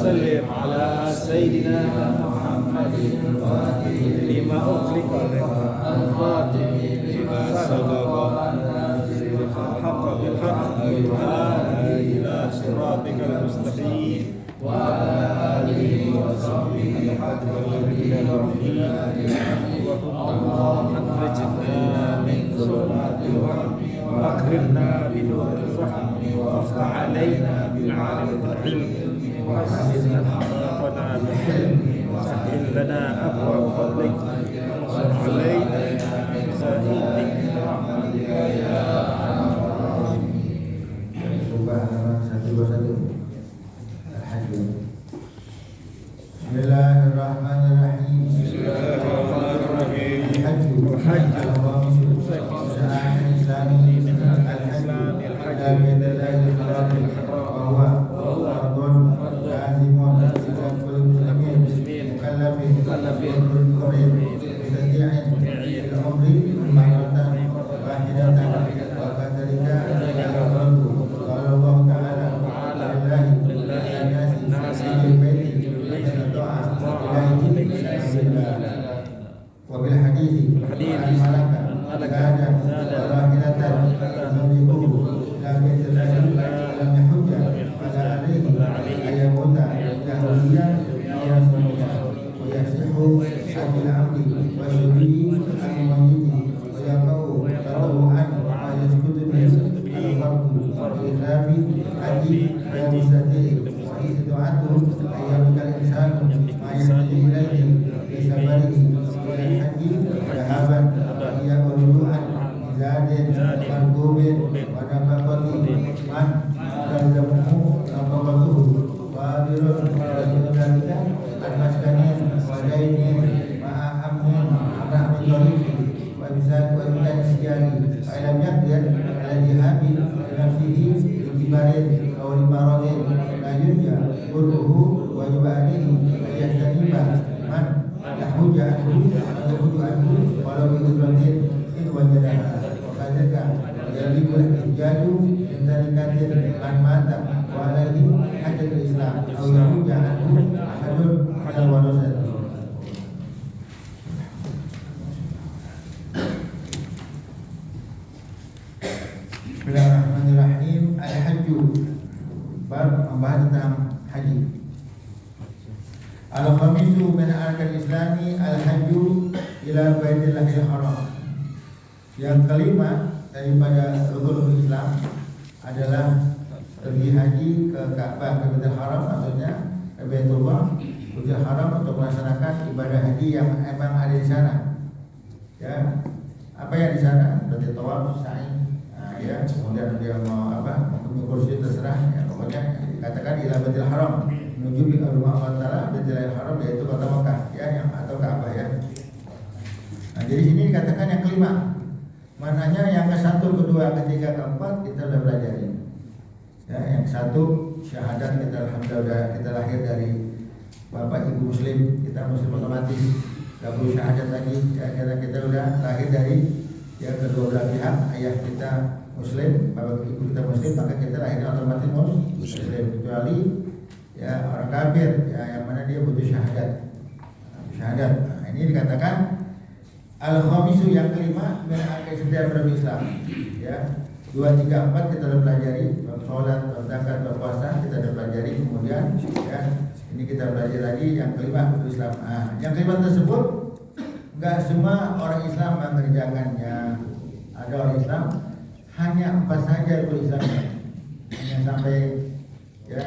وسلم على سيدنا محمد لما أغلق الخاتم لما سبق الحق بالحق إلى صراطك المستقيم وعلى آله وصحبه حق اللهم أخرجنا من ظلمات الوهم وأكرمنا بنور الفهم وافتح علينا بالعلم والعلم وحسن أخلاقنا بالحلم وسهل لنا أبواب فضلك وانصر علينا بزائدك برحمتك يا أرحم الراحمين. Bismillahirrahmanirrahim. Al-Hajj wabil hadis malaka zada rahilatan memikuhu lam yahujja ala alaihi ayamuta yahudiyan yasmuka wa yasihu abil amri wa syubihi al-majidi wa yaqau taruhan wa yaskutu al-farku al-islabi haji wa mustati wa istidu'atu ayyamikal insanu ma yahdi ilaihi bisabarihi haji dahaban ia uruan zadin margubin pada bakoti man dan jamu nabawatuhu wadirun rasulullah al-maskanin wadainin ma'ahamnin rahmin tarifi wa bizat wa bizat siyari alam yakdir al-jihabi nafsihi ikibarin awli maradin layunja uruhu wa yuba'alihi ayyahtaniba man yahujja anhu walau bi'udratin in wajadaha wakadaka yalibul ijadu intarikatin man mata wa alaihi hajjatul islam au yahujja anhu ahadun minal warasat. Bismillahirrahmanirrahim. Al-Hajju membahas tentang haji. Al-Khamisu min arkan Islami al-Hajju ila Baitillahil Haram. Yang kelima daripada rukun Islam adalah pergi haji ke Ka'bah, ke Baitul Haram, maksudnya ke Baitullah, Baitul Haram, untuk melaksanakan ibadah haji yang emang ada di sana. Ya, apa yang di sana? Berarti tawaf, sa'i, ya, kemudian dia mau apa? Mempunyai kursi terserah, ya, pokoknya dikatakan ila Baitul Haram, menuju ke rumah Allah Taala, Baitul Haram, yaitu kota Mekah, ya, yang atau Ka'bah, ya. Nah, jadi sini dikatakan yang kelima. Mananya yang ke satu, kedua, ketiga, keempat kita sudah pelajari. Ya, yang satu syahadat kita alhamdulillah kita lahir dari bapak ibu muslim, kita muslim otomatis, gak perlu syahadat lagi. Ya, karena kita sudah lahir dari ya kedua belah pihak, ayah kita muslim, bapak ibu kita muslim, maka kita lahirnya otomatis muslim, kecuali ya orang kafir, ya yang mana dia butuh syahadat. Nah, ini dikatakan al-khamisu yang kelima min arkan setiap berislam. Ya, 2, 3, 4 kita sudah pelajari, bab sholat, bab zakat, bab puasa kita sudah pelajari. Kemudian ya ini kita pelajari lagi yang kelima berislam. Nah, yang kelima tersebut enggak semua orang Islam mengerjakannya. Ada orang Islam hanya 4 saja rukun Islamnya, hanya sampai ya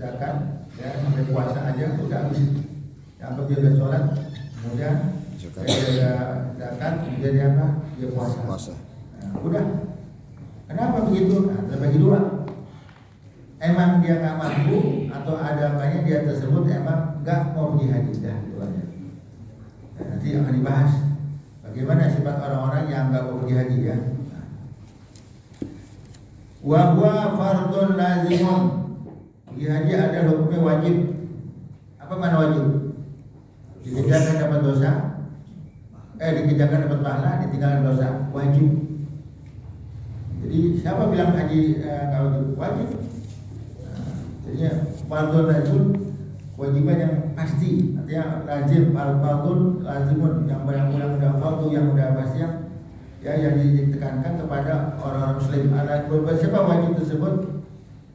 zakat, ya sampai puasa aja udah habis. Yang dia udah sholat, kemudian dia zakat, kemudian dia apa? Dia puasa. Nah, udah. Kenapa begitu? Nah, terbagi dua. Emang dia nggak mampu atau agamanya dia tersebut emang nggak mau pergi haji, dah keduanya. Nah, nanti akan dibahas bagaimana sifat orang-orang yang nggak mau pergi haji, ya. Wa huwa fardun lazimun. Pergi haji ada hukumnya wajib. Apa mana wajib? Dikerjakan dapat dosa, dikerjakan dapat pahala, ditinggalkan dosa, wajib. Jadi siapa bilang haji kalau wajib? Nah, jadinya fardun lazim kewajiban yang pasti, artinya lazim, al-fardun lazimun, yang udah fardu, yang udah pasti, yang ditekankan kepada orang-orang muslim. Ala siapa wajib tersebut?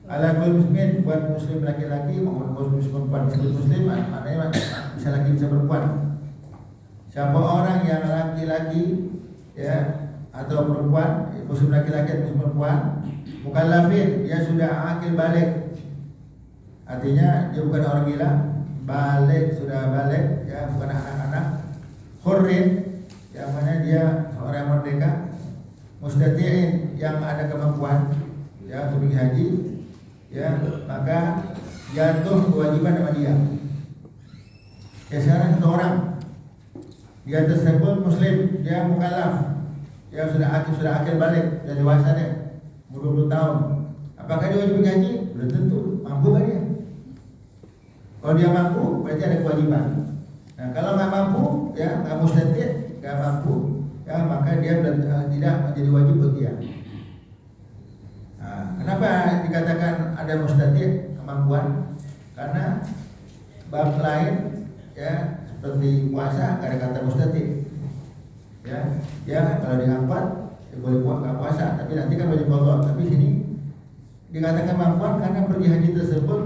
Ala kulli muslimin, buat muslim laki-laki maupun muslim perempuan. Muslim maknanya bisa laki bisa perempuan. Siapa orang yang laki-laki ya atau perempuan, muslim laki-laki atau muslim perempuan, mukallafin, dia sudah akil balik. Artinya dia bukan orang gila, balik, sudah balik, ya bukan anak-anak. Hurrin, yang mana dia seorang merdeka. Mustati'in, yang ada kemampuan ya untuk pergi haji, ya maka jatuh kewajiban sama dia. Ya sekarang satu orang, dia tersebut muslim, dia mukallaf, dia sudah akil balik, sudah dewasa dia, umur 20 tahun. Apakah dia wajib pergi haji? Belum tentu. Mampu kan dia? Kalau dia mampu, berarti ada kewajiban. Nah, kalau nggak mampu, ya nggak mustati', nggak mampu, ya maka dia tidak menjadi wajib buat dia. Nah, kenapa dikatakan ada mustati' kemampuan? Karena bab lain, ya seperti puasa, nggak ada kata mustati'. Ya kalau diangkat, ya boleh puasa, tapi nanti kan wajib qadha. Tapi sini dikatakan kemampuan karena pergi haji tersebut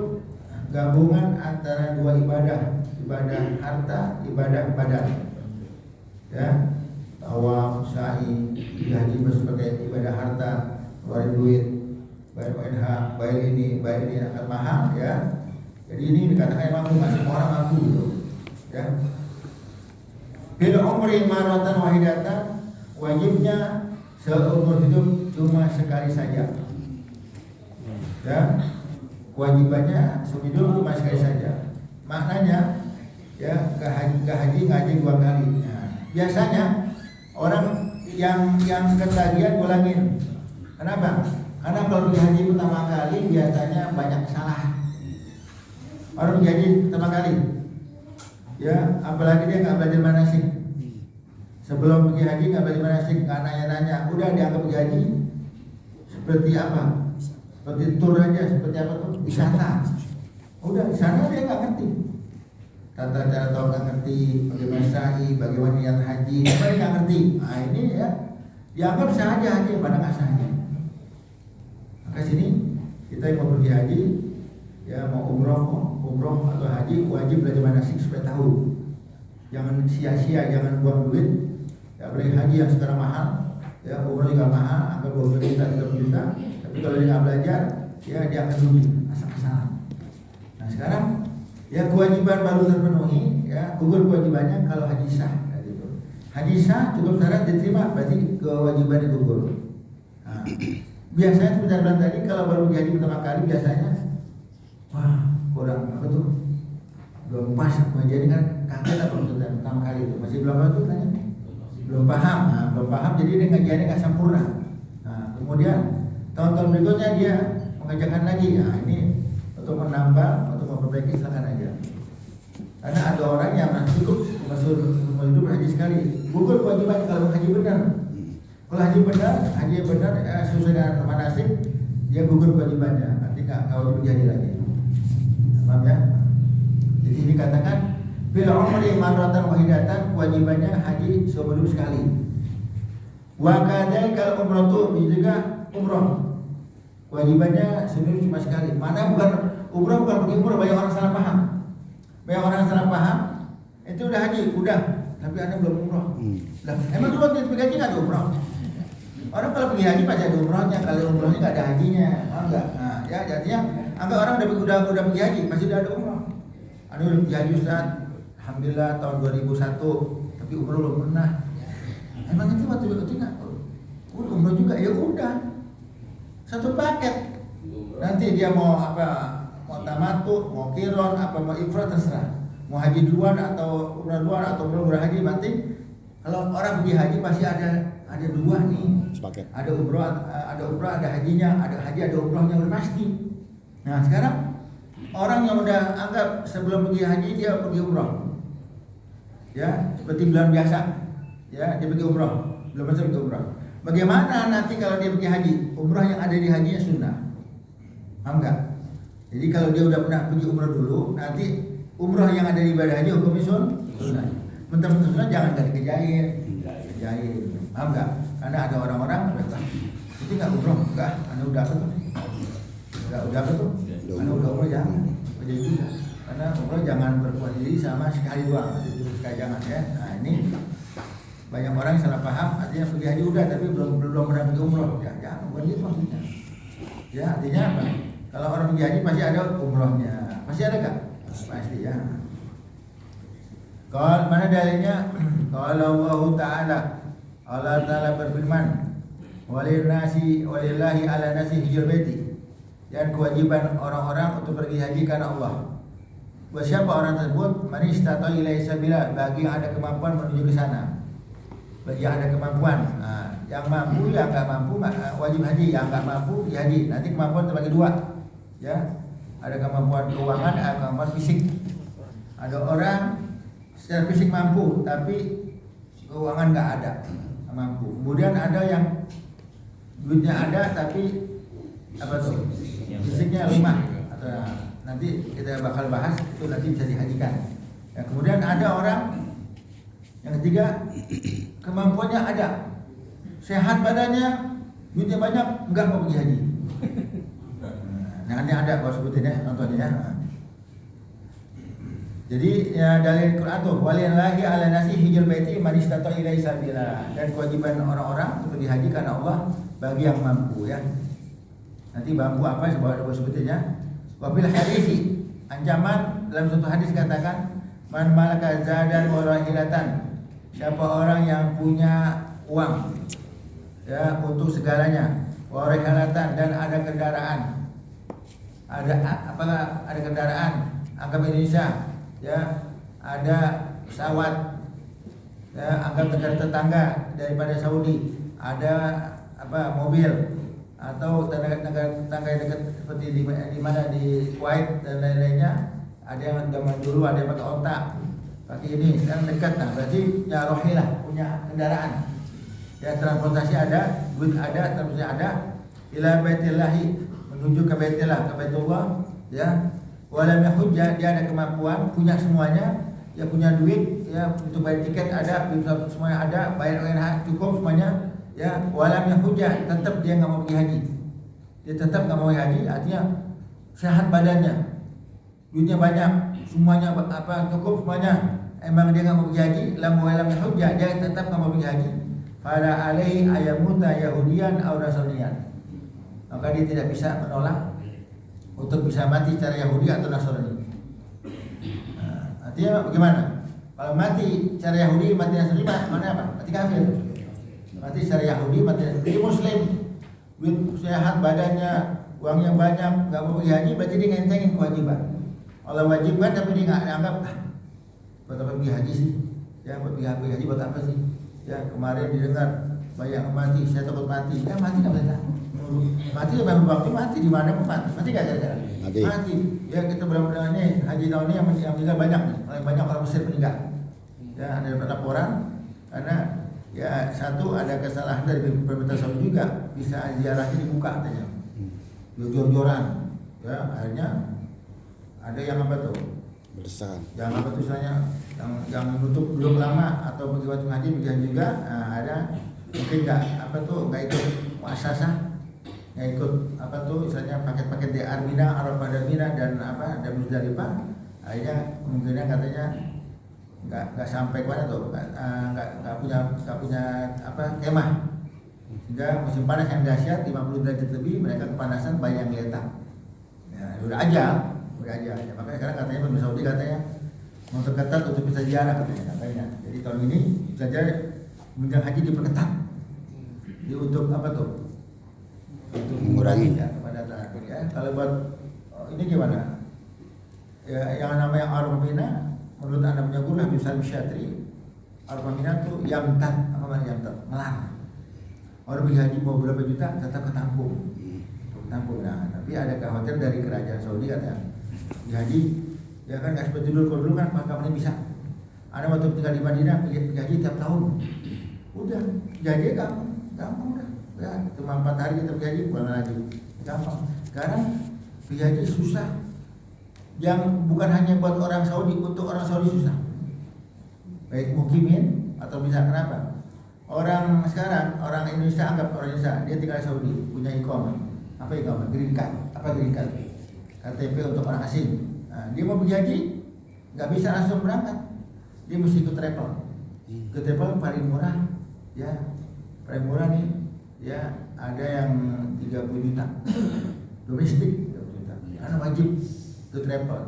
gabungan antara dua ibadah harta, ibadah badan. Ya, tawaf, sa'i, haji sebagai ibadah harta, keluarin duit, bayar ONH, bayar ini akan mahal ya. Jadi ini dikatakan mampu, nggak semua orang mampu gitu. Ya. Bil umri maratan wahidatan, wajibnya seumur hidup cuma sekali saja. Ya, kewajibannya seumur hidup cuma sekali saja. Maknanya ya ke haji ngaji 2 kali. Nah, biasanya orang yang ketagihan ulangin. Kenapa? Karena kalau pergi haji pertama kali biasanya banyak salah. Orang pergi haji pertama kali, ya apalagi dia nggak belajar manasik. Sebelum pergi haji nggak belajar manasik, nggak nanya-nanya, udah dianggap pergi haji seperti apa? Seperti tur aja, seperti apa tuh? Wisata. Udah di sana dia nggak ngerti. Tata cara tahu nggak ngerti, bagaimana sa'i, bagaimana niat haji, apa dia nggak ngerti. Nah ini ya dianggap sah aja haji, pada nggak sah aja. Maka sini kita yang mau pergi haji, ya mau umroh atau haji wajib belajar manasik supaya tahu. Jangan sia-sia, jangan buang duit. Ya boleh haji yang sekarang mahal, ya umroh juga mahal, angka 20 juta, 30 juta. Tapi kalau dia nggak belajar, ya dia akan rugi, asal-asalan. Nah sekarang ya kewajiban baru terpenuhi, ya gugur kewajibannya kalau haji sah. Gitu. Haji sah cukup syarat diterima, berarti kewajibannya gugur. Nah, biasanya seperti bilang tadi, kalau baru pergi haji pertama kali biasanya, wah kurang apa tuh, belum pas jadi kan kaget apa maksudnya pertama kali itu masih belum apa tuh tanya, belum paham. Nah, belum paham jadi dia ngajiannya nggak sempurna. Nah kemudian tahun-tahun berikutnya dia mengajarkan lagi. Nah ini untuk menambah, untuk memperbaiki silakan aja. Karena ada orang yang cukup masuk hidup haji sekali, gugur kewajiban kalau haji benar. Kalau haji benar sesuai dengan manasik, dia gugur kewajibannya. Nanti nggak wajib haji lagi. Paham ya? Jadi dikatakan bila umri marratan wahidatan, kewajibannya haji seumur hidup sekali. Wa kadai kalau umroh itu juga umroh, kewajibannya seumur cuma sekali. Mana bukan umroh, bukan pergi umroh. Banyak orang salah paham. Banyak orang salah paham. Itu udah haji, udah. Tapi anda belum umroh. Lah, emang dulu waktu pergi haji nggak ada umroh? Orang kalau pergi haji pasti ada umrohnya. Kalau umrohnya nggak ada hajinya, enggak. Nah, ya jadinya anggap orang udah pergi haji, masih udah ada umroh. Anda udah pergi haji Ustaz, alhamdulillah tahun 2001, tapi umroh belum pernah. Emang itu waktu itu nggak? Udah umroh juga, ya udah. Satu paket. Nanti dia mau apa? Mau tamattu, mau qiron, apa mau ifrad terserah. Mau haji duluan atau umrah duluan atau umrah haji, penting kalau orang pergi haji pasti ada dua nih. Sepaket. Ada umrah, ada hajinya, ada haji, ada umrahnya udah pasti. Nah sekarang orang yang udah anggap sebelum pergi haji dia pergi umrah, ya seperti bulan biasa, ya dia pergi umrah, belum masuk pergi umrah. Bagaimana nanti kalau dia pergi haji? Umrah yang ada di hajinya sunnah, paham nggak? Jadi kalau dia udah pernah pergi umrah dulu, nanti umroh yang ada di ibadah haji hukumnya sunnah. Mentang-mentang sunnah jangan nggak dikerjain. Paham nggak? Karena ada orang-orang itu nggak umroh, nggak, anda udah apa tuh? Nggak udah apa tuh? Anda udah umroh jangan, jadi juga. Karena umroh jangan berkuat diri sama sekali doang, itu sekali jangan ya. Nah ini banyak orang salah paham, artinya pergi haji udah tapi belum pernah pergi umroh. Ya, bukan itu maksudnya. Ya artinya apa? Kalau orang pergi haji pasti ada umrohnya, pasti ada nggak? Pasti ya. Kalau mana dalilnya? Kalau Allah Ta'ala berfirman, walillahi ala nasi hijr baiti, dan kewajiban orang-orang untuk pergi haji karena Allah. Buat siapa orang tersebut? Man istata'a ilaihi sabila, bagi yang ada kemampuan menuju ke sana. Bagi yang ada kemampuan, yang mampu, yang enggak mampu wajib haji, yang enggak mampu pergi haji. Nanti kemampuan terbagi dua. Ya. Ada kemampuan keuangan, ada kemampuan fisik. Ada orang secara fisik mampu tapi keuangan enggak ada, mampu. Kemudian ada yang duitnya ada tapi apa tuh? Fisiknya lemah. Atau nanti kita bakal bahas itu nanti bisa dihajikan. Ya, kemudian ada orang yang ketiga kemampuannya ada, sehat badannya, duitnya banyak, enggak mau pergi haji. Nah, ini ada kalau sebutin ya, contohnya ya. Jadi ya dalil Quran tuh walillahi ala nasi hijr baiti man istata'a ilaihi sabila, dan kewajiban orang-orang untuk pergi haji karena Allah bagi yang mampu ya. Nanti mampu apa sebab sebutinnya. Wa fil hadisi, ancaman dalam satu hadis katakan man malaka zadan wa rahilatan, siapa orang yang punya uang ya untuk segalanya, wa rahilatan, dan ada kendaraan. Ada kendaraan, anggap Indonesia ya, ada pesawat ya, anggap negara tetangga daripada Saudi, ada mobil atau negara tetangga yang dekat seperti di mana di Kuwait dan lain-lainnya, ada yang zaman dulu ada yang pakai otak, pakai ini sekarang dekat. Nah berarti ya rohilah, punya kendaraan ya, transportasi ada, duit ada, transportasi ada, ila baitillahi, menuju ke baitillah, ke Baitullah ya. Walam yahujjah, dia ada kemampuan, punya semuanya, ya punya duit, ya untuk bayar tiket ada, semuanya ada, bayar UNH cukup semuanya, ya. Walam yahujjah, tetap dia nggak mau pergi haji, dia tetap nggak mau pergi haji, artinya sehat badannya, duitnya banyak, semuanya cukup semuanya, emang dia nggak mau pergi haji, walam yahujjah, dia tetap nggak mau pergi haji. Pada alaihi ayamuta yahudian aw nasraniyan, maka dia tidak bisa menolak untuk bisa mati secara Yahudi atau Nasrani. Nah, artinya bagaimana? Kalau mati secara Yahudi, mati Nasrani, mana apa? Mati kafir. Mati secara Yahudi, mati Nasrani. Jadi Muslim, duit sehat badannya, uangnya banyak, nggak mau pergi haji, berarti dia ngentengin kewajiban. Allah wajibkan tapi dia nggak anggap, buat apa pergi haji sih? Ya buat pergi haji buat apa sih? Ya kemarin didengar banyak mati, saya takut mati. Ya mati nggak boleh. Mati memang waktu mati di mana pun mati gak gara-gara mati. Ya kita benar-benar ini haji tahun ini yang meninggal banyak nih, paling banyak orang Mesir meninggal. Ya ada laporan karena ya satu ada kesalahan dari pemerintah Saudi juga, bisa ziarahnya dibuka katanya, jor-joran. Ya akhirnya ada yang apa tuh? Berdesakan. Yang apa tuh misalnya yang menutup belum lama atau pergi waktu haji juga. Nah, ada mungkin nggak ikut muasasah, yang ikut misalnya paket-paket di Armina, Arafah dan Mina dan Muzdalifah, akhirnya kemungkinan katanya nggak sampai mana tuh, nggak punya kemah, sehingga musim panas yang dahsyat 50 derajat lebih, mereka kepanasan, banyak yang geletak. Ya, udah aja. Ya, makanya sekarang katanya pemerintah Saudi katanya memperketat untuk bisa ziarah katanya. Jadi tahun ini saja menjelang haji diperketat. Jadi untuk apa tuh? Untuk mengurangi ya kepada terakhir ya. Kalau buat ini gimana? Ya, yang namanya Arafah Mina, menurut anak punya guru Habib Salim Syatri, Arafah Mina tuh yamtan, apa namanya yamtan? Melarang. Orang pergi haji mau berapa juta tetap ketampung. Nah, tapi ada kekhawatiran dari kerajaan Saudi katanya. Di haji, ya kan nggak seperti dulu. Kalau dulu kan kapan bisa. Ada waktu tinggal di Madinah, pergi haji tiap tahun. Udah, jadi gampang udah. Ya, cuma 4 hari kita pergi haji, pulang lagi. Gampang. Sekarang pergi haji susah. yang bukan hanya buat orang Saudi, untuk orang Saudi susah. Baik mukimin atau bisa kenapa? Orang sekarang, orang Indonesia, anggap orang Indonesia, dia tinggal di Saudi, punya iqamah. Apa iqamah? Green card. Apa green card? KTP untuk orang asing. Nah, dia mau pergi haji, nggak bisa langsung berangkat. Dia mesti ikut travel. Ke travel paling murah, ya paling murah nih, ya ada yang 30 juta domestik, 30 juta. Karena wajib ke travel.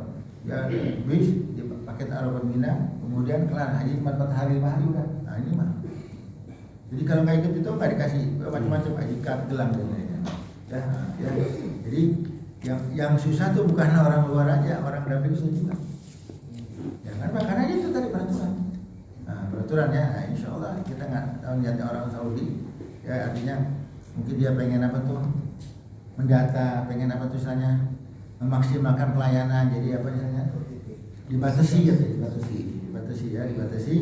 Ya bis, dia paket Arafah Mina, kemudian kelar haji 4 hari 5 hari udah. Nah ini mah. Jadi kalau nggak ikut itu nggak dikasih macam-macam haji kad gelang dan lainnya. Ya. Jadi yang susah tuh bukan orang luar aja, orang dalam negeri susah juga. Ya kan, karena itu tadi peraturan. Nah, peraturannya, nah, insya Allah kita nggak tahu niatnya orang Saudi. Ya artinya mungkin dia pengen apa tuh, mendata, pengen apa tuh misalnya memaksimalkan pelayanan. Jadi apa misalnya dibatasi ya, dibatasi.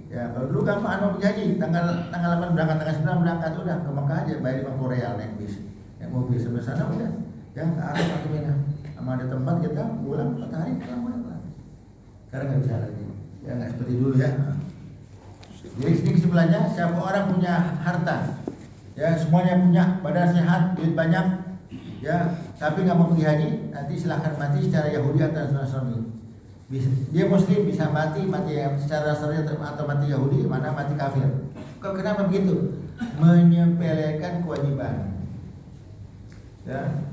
Ya kalau dulu gampang mau pergi tanggal 8 berangkat, tanggal 9 berangkat, udah ke Mekah aja bayar 50 real naik bis, naik mobil sampai sana udah. Yang ke Arab atau Mina, sama ada tempat kita pulang 4 hari pulang. Sekarang nggak bisa lagi, ya nggak seperti dulu ya. Jadi sini kesimpulannya, siapa orang punya harta, ya semuanya punya, badan sehat, duit banyak, ya tapi nggak mau pergi haji, nanti silahkan mati secara Yahudi atau Nasrani. Dia Muslim bisa mati yang secara Nasrani atau mati Yahudi, mana mati kafir. Kok kenapa begitu? Menyepelekan kewajiban. Ya,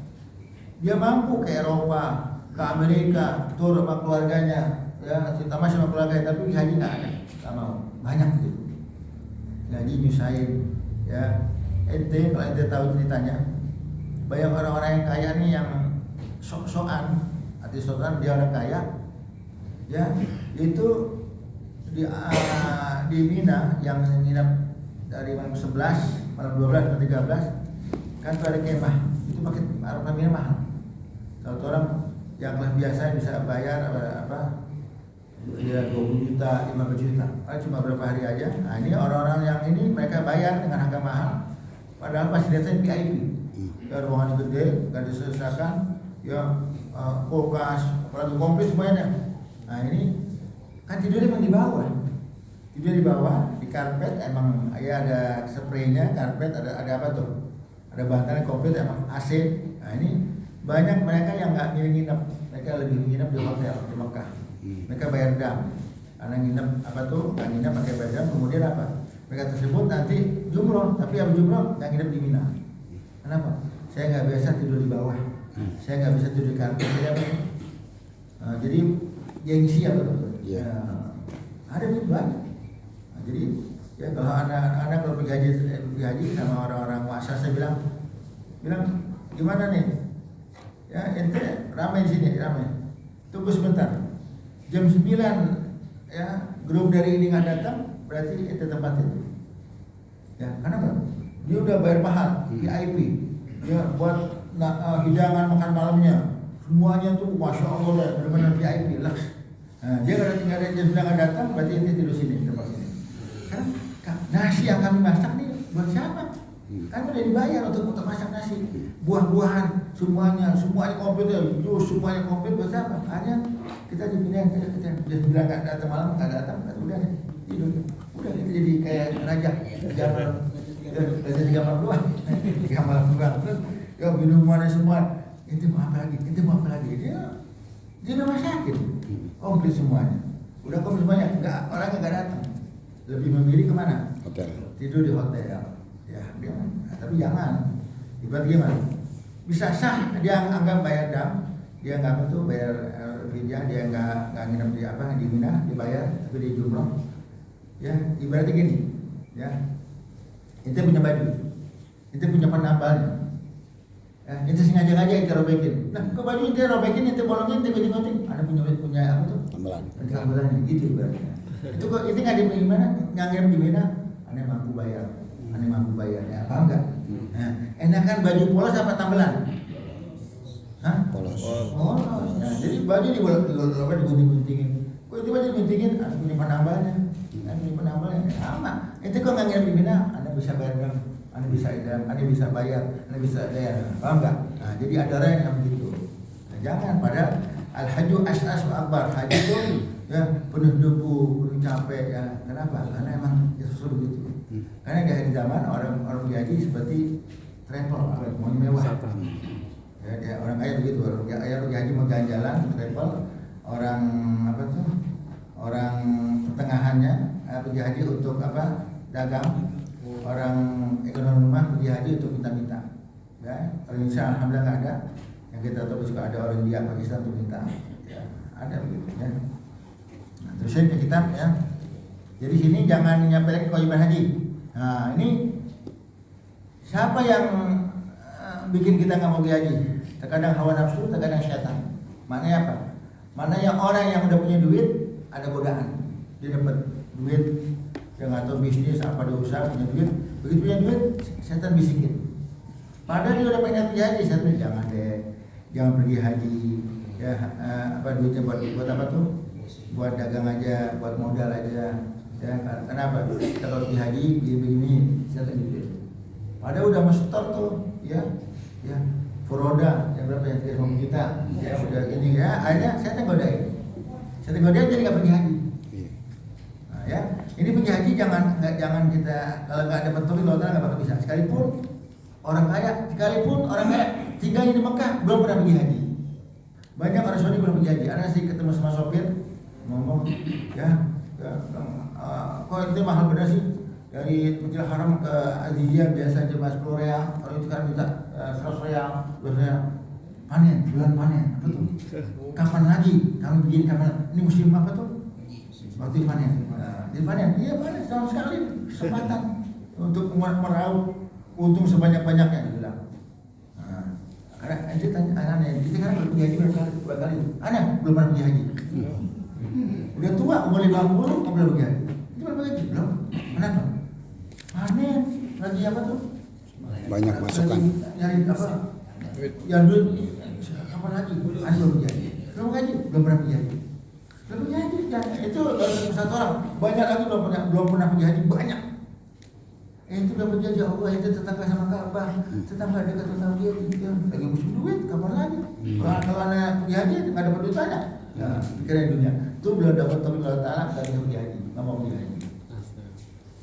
dia mampu ke Eropa, ke Amerika, tur sama keluarganya, ya tamas sama keluarganya, tapi haji nggak ada, nggak mau, banyak gitu. Haji nyusahin, ya. Kalau ente tahu ceritanya, banyak orang-orang yang kaya nih yang sok-sokan, arti sokan dia orang kaya, ya itu di Mina yang nginap dari malam 11, malam 12, malam 13, kan tuh ada kemah, itu pakai Arafah Mina mahal. Kalau orang yang kelas biasa bisa bayar apa ya 20 juta, 15 juta, cuma berapa hari aja. Nah ini orang-orang yang ini mereka bayar dengan harga mahal, padahal fasilitasnya VIP, ya ruangan gede, gak disesakan, ya kulkas, apalagi komplit semuanya. Nah ini kan tidurnya memang tidur di bawah, di karpet, emang ya ada spraynya, karpet ada apa tuh, ada bantalnya komplit, emang AC. Nah ini banyak mereka yang nggak nginep, mereka lebih nginep di hotel di Mekah. Mereka bayar dam, karena nginep apa tuh, nggak nginep pakai bayar dam. Kemudian apa? Mereka tersebut nanti jumroh, tapi habis jumroh nggak nginep di Mina. Kenapa? Saya nggak biasa tidur di bawah, saya nggak bisa tidur di karpet. Jadi gengsi apa tuh? Ya, ada itu banyak. Nah, jadi ya kalau anak-anak kalau pergi haji sama orang-orang muasas, saya bilang gimana nih? Ya ente ramai di sini, ramai. Tunggu sebentar. Jam 9 ya grup dari ini nggak datang, berarti ente tempat itu. Ya karena apa? Dia udah bayar mahal VIP. Ya buat hidangan makan malamnya, semuanya tuh masya Allah lah, benar-benar VIP lah. Nah, dia kalau tinggal jam 9 nggak datang, berarti ente tidur sini tempat sini. Karena nasi yang kami masak nih buat siapa? Kan udah dibayar untuk masak nasi, buah-buahan semuanya komplit ya, jus semuanya komplit, buat siapa? Hanya kita dipindahin, kita bilang nggak datang malam, nggak datang, udah tidur, udah kita jadi kayak raja tiga malam doang, terus ya minumannya semua, itu mau apa lagi, dia udah masakin, komplit semuanya, udah komplit semuanya, orangnya nggak datang, lebih memilih kemana? Hotel, tidur di hotel. Ya, tapi jangan. Ibarat gimana? Bisa sah dia anggap bayar dam, dia nggak betul bayar fidyah, dia nggak nginep di Mina, dibayar tapi di jumroh. Ya, ibaratnya gini, ya. Ente punya baju, ente punya penambalnya. Ya, ente sengaja ente robekin. Nah, ke baju ente robekin, ente bolongin, ente gunting-gunting. Ada punya apa tuh? Tambalan gitu ibaratnya. Itu kok ente nggak di mana? Nganggap di Mina, aneh mampu bayar. Ya, paham nggak? Nah, enakan baju polos apa tambelan? Hah? Polos. Nah, jadi baju digunting-guntingin. Kok itu baju diguntingin? Ada punya penambalnya. Sama. Itu kok nggak ngirim di Mina? Anda bisa bayar dong. Anda bisa idam, Anda bisa bayar, Anda bisa bayar. Paham nggak? Nah, jadi ada orang yang begitu. Nah, jangan. Padahal Al-haju as'as wa akbar. Haji itu ya penuh debu, penuh capek ya. Kenapa? Karena emang ya sesuatu begitu. Karena di akhir zaman orang pergi haji seperti travel, mau mewah. Ya, orang kaya begitu, orang kaya pergi haji mau jalan-jalan, travel. Orang apa tuh? Orang pertengahannya pergi haji untuk apa? Dagang. Orang ekonomi rumah pergi haji untuk minta-minta. Ya, kalau Indonesia alhamdulillah nggak ada. Yang kita tahu juga ada orang India, Pakistan untuk minta. Ya, ada begitu ya. Nah, terus saya ke kitab ya. Jadi sini jangan menyampaikan kewajiban haji. Nah, ini siapa yang bikin kita nggak mau pergi haji? Terkadang hawa nafsu, terkadang syaitan. Maknanya apa? Maknanya orang yang udah punya duit ada godaan. Dia dapat duit, dia nggak tahu bisnis apa dia usaha, punya duit. Begitu punya duit, syaitan bisikin. Padahal dia udah pengen pergi haji, syaitan jangan deh, jangan pergi haji. Ya apa duitnya buat apa tuh? Buat dagang aja, buat modal aja. Ya kenapa? Kita kalau pergi haji begini, syaitan gitu. Padahal udah setor tuh, ya. Furoda yang berapa yang 3 juta, ya udah ini ya, akhirnya saya godain, jadi nggak pergi haji. Nah, ya, ini pergi haji jangan kita kalau nggak dapat tauhid Allah nggak bakal bisa. Sekalipun orang kaya tinggalnya di Mekah belum pernah pergi haji. Banyak orang Saudi belum pergi haji. Ada sih ketemu sama sopir ngomong, kok itu mahal benar sih? Dari Masjidil Haram ke Aziziyah biasa cuma 10 real, kalau itu kan minta 100 real, 200 real. Panen, bulan panen, apa tuh? Kapan lagi? Kami begini kapan? Ini musim apa tuh? Waktu panen. Jadi panen, iya panen setahun sekali kesempatan untuk meraup untung sebanyak-banyaknya dibilang. Nah, karena itu tanya aneh, kita kan belum pergi haji berapa kali? Aneh, belum pernah pergi haji. Udah tua, umur 50, kok belum pergi haji? Itu belum pergi haji, belum? Kenapa? Panen, lagi apa tuh? Banyak masukan. Nyari apa? Yang duit kapan lagi? Ada belum jadi? Belum gaji, belum pernah pergi haji. Belum pergi haji, itu satu orang. Banyak lagi belum pernah pergi haji, banyak. Itu udah pergi haji, Allah itu tetangga sama Ka'bah, tetangga dekat tetangga dia lagi musim duit, kapan lagi? Kalau anak pergi haji nggak dapat duit banyak. Ya, pikiran dunia. Itu belum dapat tauhid Allah Taala, nggak bisa pergi haji, nggak mau pergi haji.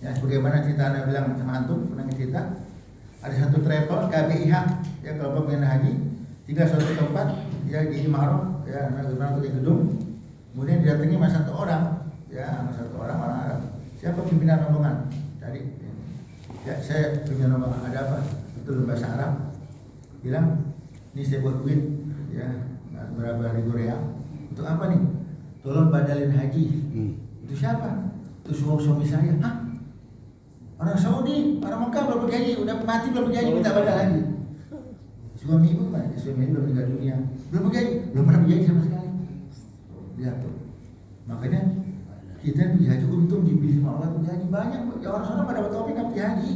Ya, sebagaimana cerita Anda bilang sama antum, pernah cerita ada satu travel KBIH ya kelompok pengguna haji tinggal suatu tempat ya di Imarah ya di gedung, kemudian didatangi sama satu orang orang Arab. Siapa pimpinan rombongan tadi? Ya saya pimpinan rombongan. Ada apa? Itu bahasa Arab. Bilang ini saya buat duit ya berapa ribu real. Untuk apa nih? Tolong badalin haji. Itu siapa? Itu suami saya. Hah? Orang Saudi, orang Mekah belum pergi haji, udah mati belum pergi haji, minta badal lagi. Suami ibu mana? Suami ibu belum meninggal dunia, belum pergi haji, belum pernah pergi haji sama sekali. Lihat tuh. Makanya kita pergi haji untung dipilih sama Allah pergi haji banyak. Ya orang sana pada betul nggak pergi haji,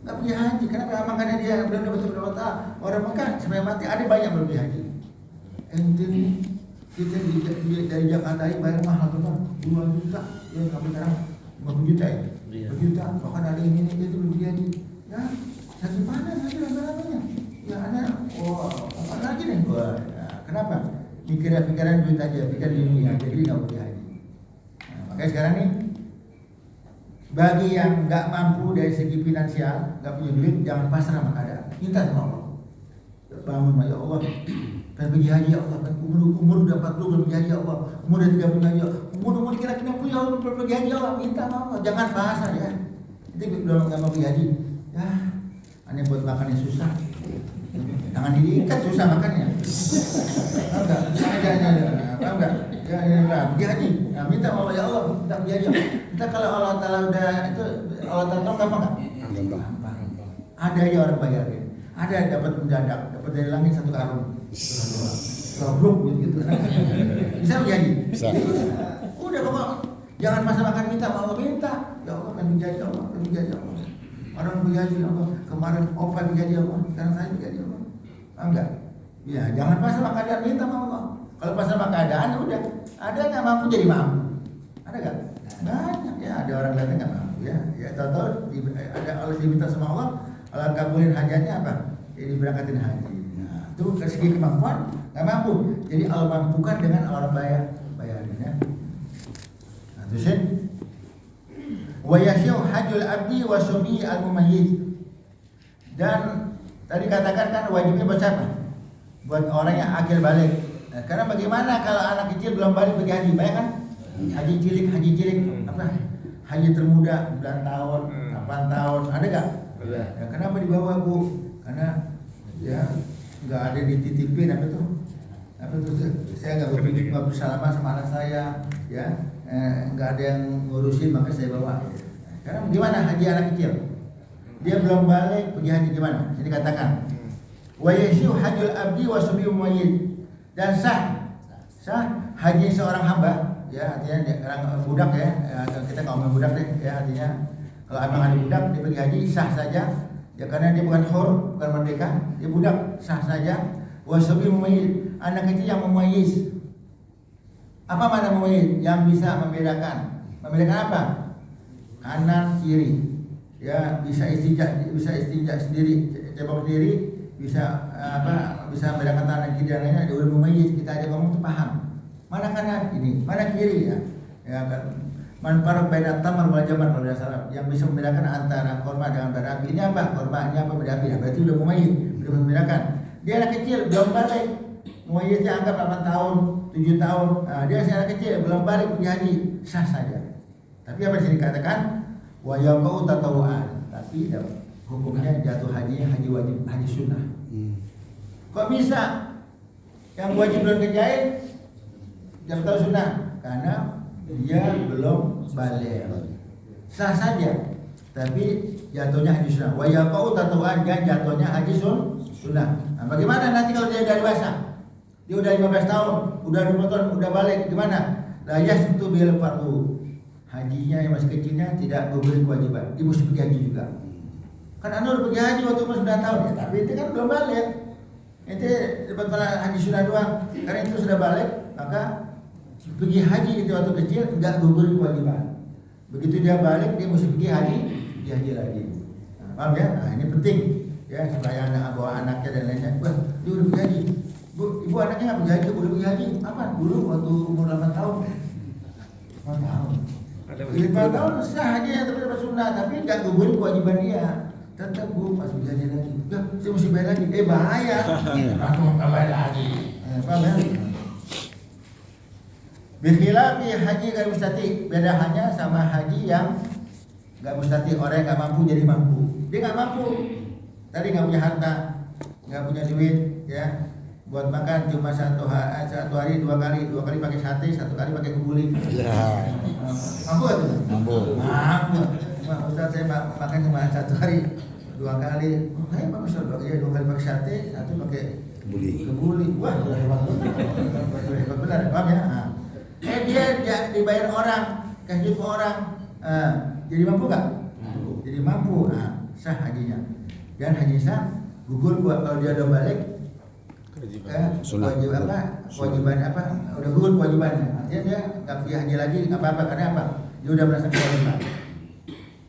nggak pergi haji. Kenapa? Makanya dia belum dapat betul. Orang Mekah sampai mati ada banyak belum pergi haji. Ente kita dari Jakarta ini bayar mahal tuh bang, 2 juta, ya sampai sekarang 50 juta ya. Berjuta, bahkan ada ini itu belum jadi. Ya, lagi mana lagi namanya? Ya ada, apa lagi nih? Kenapa? Pikiran duit aja, pikir dunia, jadi nggak pergi haji. Nah, makanya sekarang nih, bagi yang nggak mampu dari segi finansial, nggak punya duit, jangan pasrah sama keadaan. Minta sama Allah. Bangun, ya Allah. Pengen pergi haji ya Allah, umur udah 40 belum pergi haji ya Allah, umur udah 30 haji ya Allah, umur kira-kira 60 ya Allah belum pergi haji ya Allah, minta sama Allah, jangan bahasa ya. Itu belum nggak mau pergi haji, ya, aneh buat makannya susah, tangan diikat susah makannya, enggak, ya, pergi haji, nah, minta sama Allah ya Allah, minta pergi haji, kita kalau Allah Taala udah itu Allah Taala tahu gampang nggak? Gampang. Ada ya orang bayarin, ada dapat mendadak, dapat dari langit 1 karung. Goblok gitu. Bisa jadi. Bisa. Udah pokok jangan masa makan minta, Allah minta. Ya Allah kan menjadi Allah, kan menjadi Allah. Orang menjadi Allah. Kemarin opa menjadi Allah, sekarang saya menjadi Allah. Enggak. Ya, jangan pasal keadaan minta sama Allah. Kalau pasal keadaan udah ada nggak mampu jadi mampu. Ada nggak? Banyak ya. Ada orang datang nggak mampu ya. Ya tahu-tahu ada Allah diminta sama Allah, Allah kabulin hajatnya apa? Ini berangkatin haji. Itu dari segi kemampuan nggak mampu. Jadi Allah mampukan dengan orang bayarin ya. Nah, terusin. Wa yasyu hajjul abdi wa sumi al mumayyiz. Dan tadi katakan kan wajibnya buat siapa? Buat orang yang akil balik. Nah, karena bagaimana kalau anak kecil belum balik pergi haji? Banyak kan? Haji cilik apa? Haji termuda 9 tahun, 8 tahun, ada nggak? Ya, kenapa dibawa Bu? Karena ya nggak ada dititipin apa tuh saya nggak bersalaman sama anak saya ya, nggak ada yang ngurusin maka saya bawa. Karena gimana haji anak kecil? Dia belum balik pergi haji gimana? Jadi katakan wa yasyu hajjul abdi wa subi mumayyiz, dan sah haji seorang hamba ya, artinya orang budak ya, kita nggak ngomong budak deh ya, artinya kalau emang ada budak dia pergi haji sah saja ya, karena dia bukan hur, bukan merdeka, dia budak sah saja. Wa subi mumayyiz, anak kecil yang mumayyiz. Apa makna mumayyiz? Yang bisa membedakan apa? Kanan kiri ya, bisa istinja sendiri, cebok sendiri, bisa bisa membedakan kanan kiri dan lainnya. Dia udah mumayyiz, kita aja ngomong tuh paham mana kanan ini, mana kiri ya. Ya kan, man faraq baina tamar wal jamal wal salam, yang bisa membedakan antara korma dengan bara api. Ini apa? Korma, ini apa bara api. Berarti udah mumayyiz, udah membedakan. Dia anak kecil belum balik, mumayyiznya anggap 8 tahun, 7 tahun. Nah, dia masih anak kecil belum balik pergi haji, sah saja. Tapi apa sih dikatakan? Wa yaqau tatawuan, tapi hukumnya jatuh hajinya haji wajib, haji sunnah. Kok bisa yang wajib belum kerjain jam tahu sunnah? Karena dia belum balik, sah saja, tapi jatuhnya haji sunnah. Wa yaqau tatawuan, jatuhnya haji sunnah. Nah, bagaimana nanti kalau dia udah dewasa? Dia udah 15 tahun, udah 20 tahun, udah balik, gimana? La yasbutu bil fardu. Hajinya yang masih kecilnya tidak gugur kewajiban, dia mesti pergi haji juga. Kan anda udah pergi haji waktu umur 9 tahun ya, tapi itu kan belum balik. Itu dapat haji sunnah doang. Karena itu sudah balik, maka pergi haji itu waktu kecil enggak gugur kewajiban. Begitu dia balik, dia mesti pergi haji lagi. Nah, paham ya? Nah, ini penting ya, supaya anak bawa anaknya dan lainnya. Wah, dia udah pergi haji. Bu, ibu anaknya nggak pergi haji, udah pergi haji. Apa? Dulu waktu umur 8 tahun. 8 tahun. 5 tahun sah haji yang tapi sunnah, tapi nggak gugur kewajiban dia. Tetap Bu, pas pergi haji lagi. Ya, saya mesti bayar lagi. Bahaya. Aku nggak bayar lagi. Paham ya? Bikhilafi haji gak mustati, beda hanya sama haji yang nggak mustati, orang yang nggak mampu jadi mampu. Dia nggak mampu. Tadi nggak punya harta, nggak punya duit, ya, buat makan cuma satu hari 2 kali pakai sate, 1 kali pakai kebuli. Ya. Mampu atau? Mampu. Ustaz saya makan cuma 1 hari 2 kali. Oh, saya bagus ya, 2 kali pakai sate, 1 pakai kebuli. Wah, udah hebat benar, paham ya? Nah. Dia dibayar orang, kasih orang, jadi mampu nggak? Jadi mampu, sah hajinya. Dan haji sah gugur kalau dia udah balik, kewajiban apa? Udah gugur kewajibannya. Artinya dia nggak pergi haji lagi, nggak apa-apa. Karena apa? Dia udah merasa kewajiban.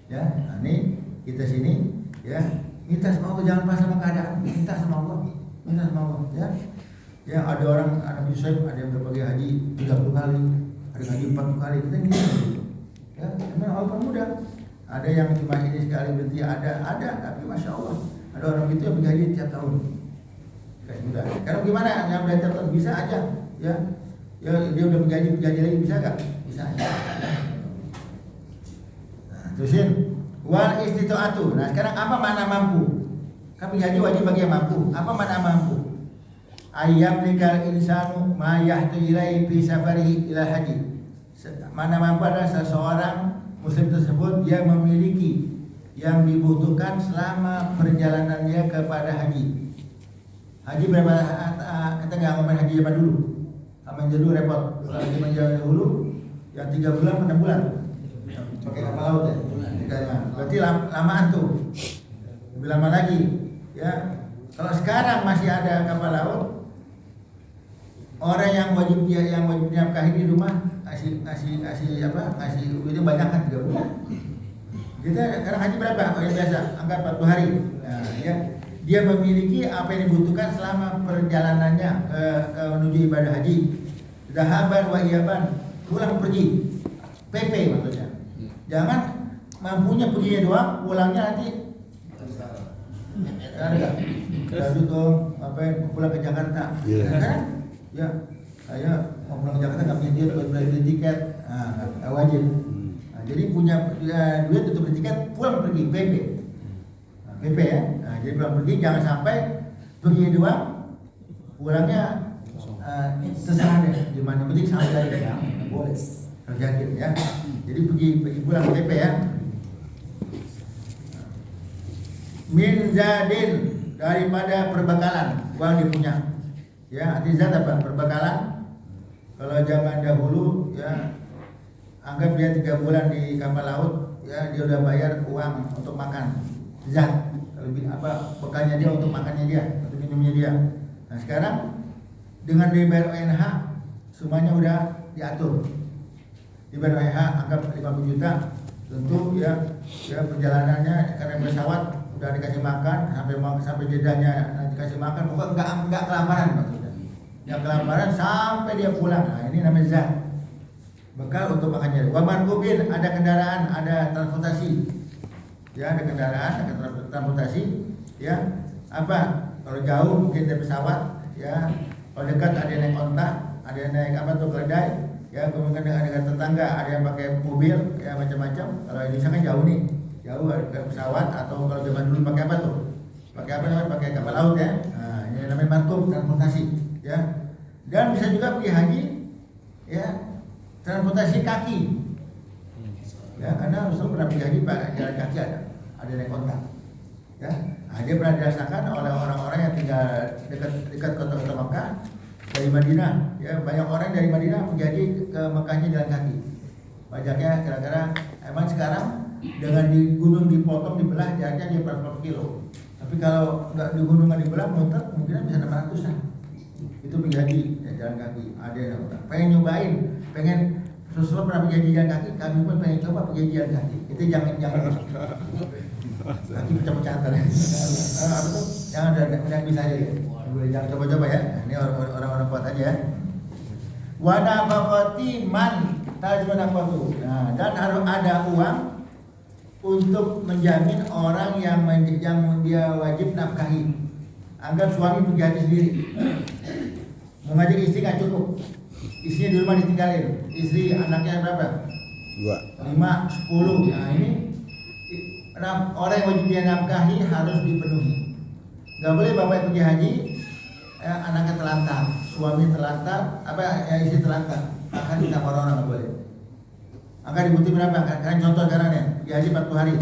Ya, nah ini kita sini, ya, minta sama Allah, jangan pas sama keadaan, minta sama Allah, ya. Ya, ada orang anak Yusuf, ada yang pergi haji 30 kali, ada yang haji 40 kali, kita gitu. Ya, memang Allah permudah. Ada yang cuma ini sekali berhenti, ada, tapi masya Allah, ada orang gitu yang pergi haji tiap tahun. Kayak mudah. Karena gimana? Yang udah tiap tahun bisa aja, ya. Ya, dia udah pergi haji lagi bisa nggak? Bisa aja. Nah, terusin, wal istita'atu. Nah, sekarang apa makna mampu? Kan pergi haji wajib bagi yang mampu. Apa makna mampu? Ayyam likal insanu ma yahtu ilai fi safarihi ila haji. Mana mampu adalah seseorang muslim tersebut yang memiliki yang dibutuhkan selama perjalanannya kepada haji. Haji berapa? Kita nggak ngomongin haji zaman dulu. Zaman dulu repot. Kalau zaman dulu yang 3 bulan 6 bulan pakai kapal laut ya. Berarti lamaan tuh. Lebih lama lagi ya. Kalau sekarang masih ada kapal laut, orang yang wajib nafkahi di rumah ngasih duitnya banyak kan 3 bulan. Kita sekarang haji berapa? Oh ya biasa, anggap 40 hari. Nah, ya. dia memiliki apa yang dibutuhkan selama perjalanannya menuju ibadah haji. Zahaban wa iyaban, pulang pergi. PP maksudnya. Jangan mampunya perginya doang, pulangnya nanti ada enggak? Lalu tuh pulang ke Jakarta. Kan? Ya, saya mau pulang ke Jakarta nggak punya duit buat beli tiket, nggak wajib. Nah, jadi punya duit untuk beli tiket, pulang pergi PP. PP ya. Nah, jadi pulang pergi jangan sampai pergi doang, pulangnya terserah deh. Gimana penting sampai ya, boleh. Terjadi ya. Jadi pergi pulang PP ya. Min zadin, daripada perbekalan uang dipunya. Ya, arti zat apa? Perbekalan. Kalau zaman dahulu ya, anggap dia 3 bulan di kapal laut, ya dia udah bayar uang untuk makan. Zat, lebih apa bekalnya dia untuk makannya dia, untuk minumnya dia. Nah sekarang dengan dibayar ONH semuanya udah diatur. Dibayar ONH anggap 50 juta, tentu ya perjalanannya karena pesawat udah dikasih makan sampai jedanya nanti dikasih makan, pokoknya enggak kelaparan maksudnya. Enggak kelaparan sampai dia pulang. Nah ini namanya zat. Bekal untuk makannya. Wa markubin, ada kendaraan, ada transportasi. Ya, ada kendaraan, ada transportasi, ya. Apa? Kalau jauh mungkin dari pesawat, ya. Kalau dekat ada yang naik onta, ada yang naik keledai, ya. Kemudian dengan tetangga ada yang pakai mobil, ya macam-macam. Kalau Indonesia kan jauh nih, jauh ke pesawat atau kalau zaman dulu pakai apa tuh? Pakai apa namanya? Pakai kapal laut ya. Nah, ini namanya markub, transportasi, ya. Dan bisa juga pergi haji, ya. Transportasi kaki. Ya, karena Rasul pernah pergi haji jalan kaki ada naik onta. Ya, nah, dia pernah dirasakan oleh orang-orang yang tinggal dekat kota-kota Mekah dari Madinah. Ya, banyak orang dari Madinah pergi haji ke Mekahnya jalan kaki. Pajaknya kira-kira emang sekarang dengan di gunung dipotong dibelah jaraknya dia 40 kilo. Tapi kalau nggak di gunung nggak dibelah muter mungkin bisa 600-an. Itu pergi haji ya, jalan kaki. Ada yang pengen nyobain, pengen Rasulullah pernah pergi jalan kaki, kami pun pengen coba pergi jalan kaki. Itu jangan kaki pecah-pecah antara. Apa tuh? Jangan udah bisa aja ya. Jangan coba-coba ya. Ini orang-orang kuat aja ya. Wa nafaqati man tajman apa tuh? Nah, dan harus ada uang untuk menjamin orang yang dia wajib nafkahi. Anggap suami pergi haji sendiri. Mau ngajak istri nggak cukup. Istrinya di rumah ditinggalin. Istri anaknya berapa? 2, 5, 10. Nah ini orang yang wajib dia nafkahi harus dipenuhi. Gak boleh bapak pergi haji, anaknya telantar, suami telantar, istri telantar. Akan kita corona nggak boleh. Angka dibutuhin berapa? Kan contoh sekarang ya, pergi haji 40 hari.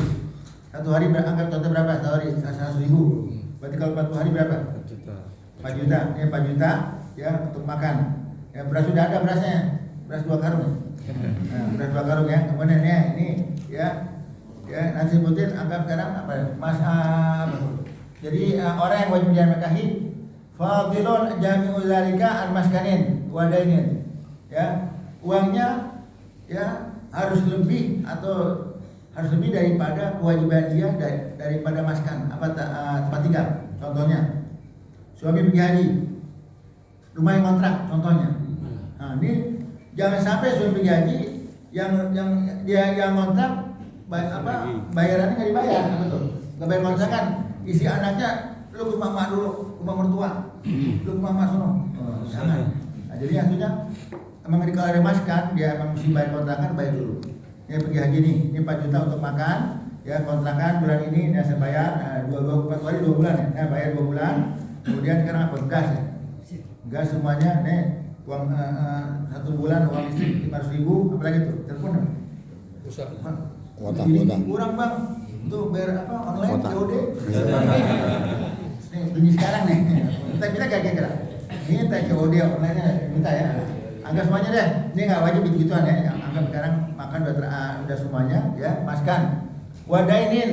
1 hari anggap contoh berapa? 1 hari 100.000. Berarti kalau 40 hari berapa? 4 juta. Ini 4 juta ya untuk makan. Ya beras sudah ada berasnya, beras 2 karung. Nah, beras 2 karung ya. Kemudian ya ini ya nanti sebutin anggap sekarang apa? Jadi orang yang wajib dinafkahi fadilun jami'u zalika al-maskanin wa dainin. Ya, uangnya ya harus lebih daripada kewajiban dia daripada maskan tempat tinggal. Contohnya suami pergi haji, rumah yang kontrak contohnya. Nah, ini jangan sampai suami pergi haji yang kontrak bayarannya nggak dibayar, betul? Nggak bayar kontrakan, isi anaknya lu ke mama dulu, rumah mertua, lu ke mama sono. Jangan. Nah, jadi artinya emang kalau ada maskan dia emang mesti bayar kontrakan, bayar dulu. Ini pergi haji nih, ini 4 juta untuk makan, ya kontrakan bulan ini saya bayar 4 hari 2 bulan ya, bayar 2 bulan. Kemudian sekarang apa? Gas ya. Gas semuanya nih uang 1 bulan uang listrik 500.000, apalagi tuh telepon. Kuota. Kurang bang, tuh bayar apa online COD. Nih bunyi sekarang nih. Kita kira-kira. Ini teh COD online-nya minta ya. Anggap semuanya deh. Ini nggak wajib gitu-gituan ya. Anggap sekarang makan udah semuanya ya, maskan. Wadainin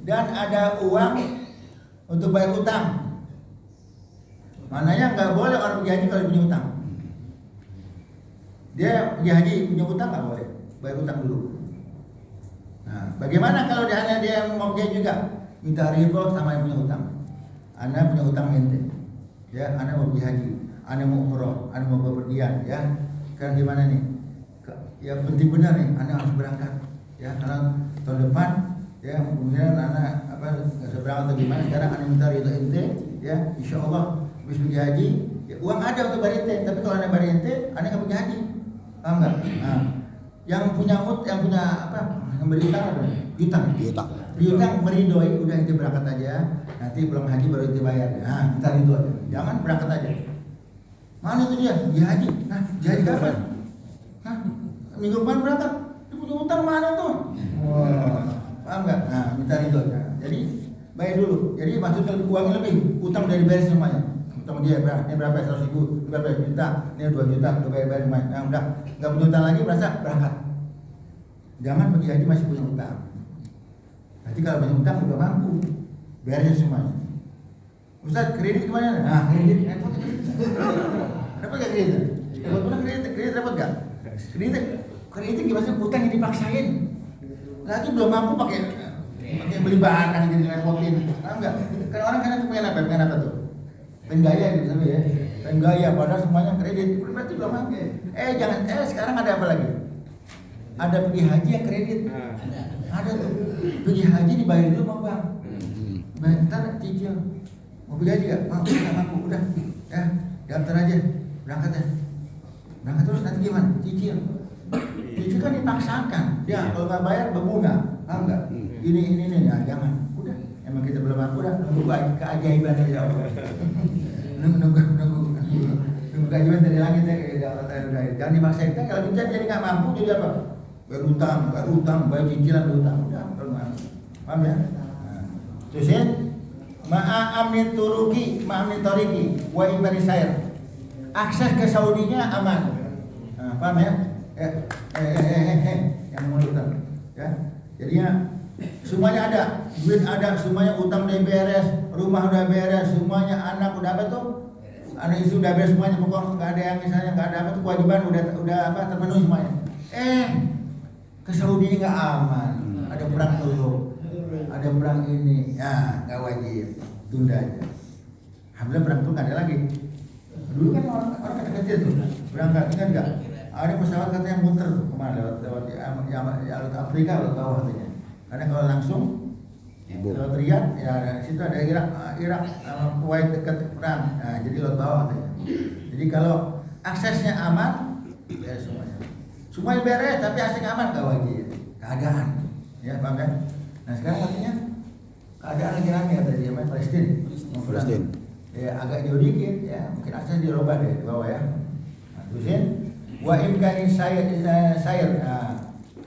dan ada uang untuk bayar utang. Mananya nggak boleh orang pergi haji kalau punya utang. Dia pergi haji punya utang nggak boleh, bayar utang dulu. Nah, bagaimana kalau dia mau pergi juga minta riba sama yang punya utang? Anda punya utang ente, ya, Anda mau pergi haji, Anda mau umroh, Anda mau bepergian, ya, sekarang gimana nih? Ya penting benar nih, Anda harus berangkat, ya, karena tahun depan, ya, kemudian Anda nggak usah berangkat atau gimana? Sekarang Anda minta ridho ente, ya, insya Allah habis pergi haji, ya, uang ada untuk bayar ente, tapi kalau Anda bayar ente, Anda nggak pergi haji, paham nggak? Nah, yang punya yang berutang apa? Piutang meridoi, udah ente berangkat aja, nanti pulang haji baru ente bayar. Nah, kita ridho aja, jangan berangkat aja. Mana itu dia? Dia haji. Nah, dia haji kapan? Nah, minggu depan berangkat. Dia punya utang mana tuh? Wah, paham nggak? Nah, minta ridho. Nah, jadi bayar dulu. Jadi maksudnya uangnya lebih, utang udah dibayar semuanya. Utang dia berapa? Ini berapa? 100.000, ini berapa juta? Ini 2 juta, udah bayar semuanya. Nah, udah nggak punya utang lagi, berasa berangkat. Jangan pergi haji masih punya utang. Nanti kalau punya utang udah mampu, bayarin semuanya. Ustaz, kredit kemana? Nah, kredit repot. Dapat gak kredit? Dapat pun kredit dapat gak? Kredit gimana? Utang yang dipaksain. Lagi belum mampu pakai beli barang jadi repotin. Tahu nggak? Kan orang pengen apa tuh? Pengen gaya gitu ya. Pengen gaya padahal semuanya kredit. Berarti belum mampu. Jangan. Sekarang ada apa lagi? Ada pergi haji yang kredit. Ada tuh. Pergi haji dibayar dulu sama bank. Bentar cicil. Mau pergi haji gak? Mau, nggak mampu. Udah. Ya, daftar aja. Berangkat ya. Berangkat terus nanti gimana? Cicil. Cicil kan dipaksakan. Ya, kalau nggak bayar berbunga. Paham nggak? Ini. Ya, jangan. Udah. Emang kita belum mampu. Udah. Nunggu keajaiban dari Allah. Nunggu keajaiban dari langit ya. Jangan dipaksakan. Kalau kita jadi nggak mampu jadi apa? Berutang, bayar cicilan berutang. Udah. Paham ya? Terusin. Ma'amni turuki, ma'amni toriki, wa ibari sair. Akses ke Saudinya aman. Nah, paham ya? Yang mau utang, ya. Jadinya semuanya ada, duit ada, semuanya utang udah beres, rumah udah beres, semuanya anak udah apa tuh? Anak istri udah beres semuanya, pokoknya nggak ada yang misalnya nggak ada apa tuh kewajiban udah terpenuhi semuanya. Ke Saudinya nggak aman, ada perang dulu. Ada perang ini, ya nggak wajib, tunda aja. Alhamdulillah perang itu nggak ada lagi. Dulu kan orang kecil tuh berangkat, ingat nggak? Ada pesawat katanya muter kemana lewat Afrika lewat bawah katanya. Karena kalau langsung lewat Riyadh, ya di situ ada Irak, Kuwait dekat perang. Nah, jadi lewat bawah katanya. Jadi kalau aksesnya aman, ya semuanya beres, tapi aksesnya aman nggak wajib. Keadaan, ya paham kan? Nah sekarang katanya keadaan lagi rame kata dia Palestina. Ya agak jauh dikit ya, mungkin akses dirubah deh di bawah ya. Nah, terusin wa imkani sayr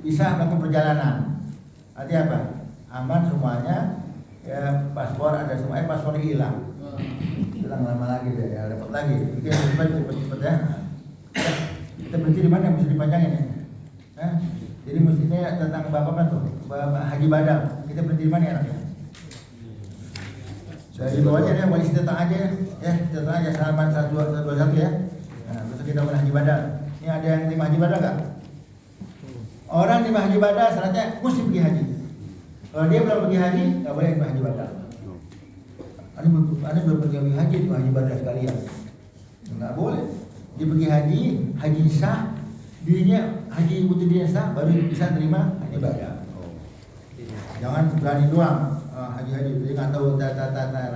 bisa melakukan perjalanan. Artinya apa? Aman semuanya. Ya paspor ada semuanya, paspor hilang lama lagi deh, ya dapat lagi. Bikin cepet ya. Kita berhenti di mana? Mesti dipanjangin ya. Jadi mestinya tentang bapak tuh, Bapak Haji Badal. Kita berhenti di mana enaknya? Dari bawah aja deh, wali datang aja ya, datang aja salaman 121 ya. Nah, besok kita mulai Haji Badal. Ini ada yang terima Haji Badal nggak? Orang terima Haji Badal syaratnya mesti pergi haji. Kalau dia belum pergi haji, nggak boleh terima Haji Badal. Anda belum pergi haji, terima Haji Badal sekalian. Nggak boleh. Dia pergi haji sah. Dirinya haji butuh dia sah baru bisa terima haji badal. Jangan berani doang haji jadi nggak tahu tata-tata